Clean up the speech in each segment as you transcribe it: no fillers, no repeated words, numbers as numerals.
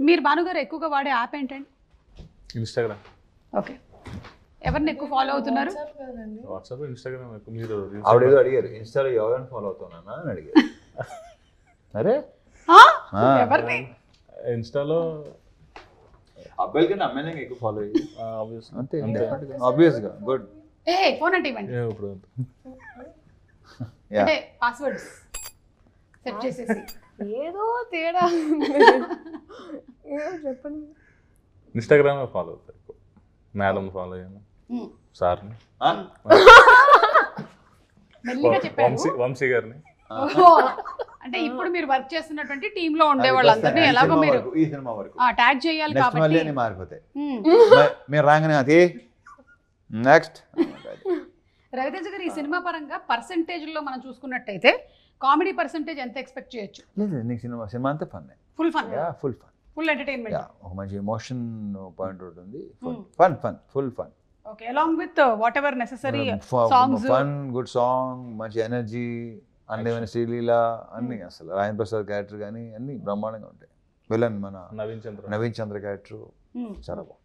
మీరు భానుగారు ఎక్కువగా వాడే యాప్ ఏంటండి? ఇన్స్టాగ్రామ్. ఓకే, ఎవరిని ఎక్కువ ఫాలో అవుతున్నారు? వాట్సాప్, ఇన్స్టాగ్రామ్ ఎక్కువ. మీరు ఆవిడేదో అడిగారు, ఇన్స్టాలో ఎవరైనా ఫాలో అవుతున్నా అని అడిగారు. అరే ఎవరిని? ఇన్స్టాలో అబ్బాయిల కంటే అమ్మాయిలకి ఎక్కువ ఫాలో అయ్యి అంతే ఆబ్వియస్గా. గుడ్. ఫోన్ అంటే ఇవ్వండి. ఇప్పుడు అంటే పాస్వర్డ్స్ సెట్ చేసేసి ఏదో తేడా చెప్పండి. ఇన్స్టాగ్రామ్ ఫాలో అవుతారు ఎక్కువ. మేడం ఫాలో అయ్యాను, సార్ని, మెల్లిగా చెప్పారు. వంశీ గారిని. అంటే ఇప్పుడు మీరు వర్క్ చేస్తున్నటువంటి టీమ్ లో ఉండే వాళ్ళందరినీ ఎలాగో మీరు ఈ సినిమా వరకు ట్యాగ్ చేయాలి కాబట్టి మళ్ళీ అన్ని మారిపోతాయి. మీరు రాగానే అది నెక్స్ట్. రవితేజ గారు, ఈ సినిమా పరంగా పర్సెంటేజ్ లో మనం చూసుకున్నట్టయితే కామెడీ పర్సెంటేజ్ ఎంత ఎక్స్పెక్ట్ చేయొచ్చు? లేదు, నీకు సినిమా అంతా fun. Full fun, full fun, full entertainment. ఒక మంచి ఎమోషన్ పాయింట్ ఉంటుంది. Full fun. Okay, along with what ever necessary songs. Fun, good song, మంచి ఎనర్జీ, అన్ని శ్రీలీల అన్ని. అసలు రాజేంద్ర ప్రసాద్ క్యారెక్టర్ కానీ అన్ని బ్రహ్మాండంగా ఉంటాయి. విలన్ మన నవీన్ చంద్ర క్యారెక్టర్ చాలా బాగుంటుంది.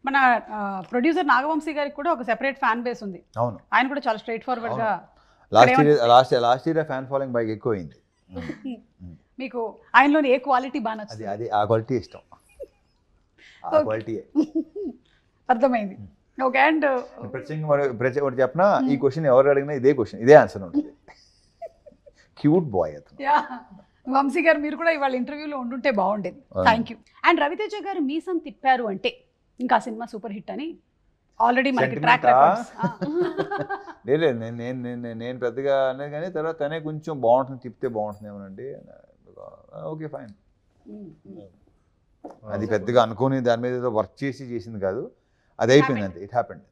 మన ప్రొడ్యూసర్ నాగవంశీ గారికి కూడా ఒక సెపరేట్ ఫ్యాన్ బేస్ ఉంది. అవును, ఆయన కూడా చాలా స్ట్రైట్ ఫార్వర్డ్ గా. లాస్ట్ ఇయర్ ఫ్యాన్ ఫాలోయింగ్ బాగా ఎక్కువ అయింది. మీకు ఆయనలోని ఏ క్వాలిటీ బాగా నచ్చింది? అది ఆ క్వాలిటీ ఇష్టం. ఆ క్వాలిటీ అర్థమైంది. ఓకే, అండ్ ప్రత్యేకంగా ఒకటి చెప్పినా, ఈ క్వశ్చన్ ఎవరు అడిగినా ఇదే క్వశ్చన్, ఇదే ఆన్సర్ ఉంటుంది. క్యూట్ బాయ్ అతను. వంశీ గారు, మీరు కూడా ఇవాళ ఇంటర్వ్యూలో ఉండుంటే బాగుండేది. Thank you. అండ్ రవితేజ గారు మీసం తిప్పారు అంటే ఇంకా సినిమా సూపర్ హిట్ అని ఆల్రెడీ మనకి ట్రాక్ రికార్డ్స్. లేదు, నేను పెద్దగా అనేది కానీ తర్వాత తనే కొంచెం బాగుంటుంది, తిప్పితే బాగుంటుందేమోనండి. Okay fine. అది పెద్దగా అనుకోని దాని మీద ఏదో వర్క్ చేసింది కాదు, అది అయిపోయింది అంతే. It happened.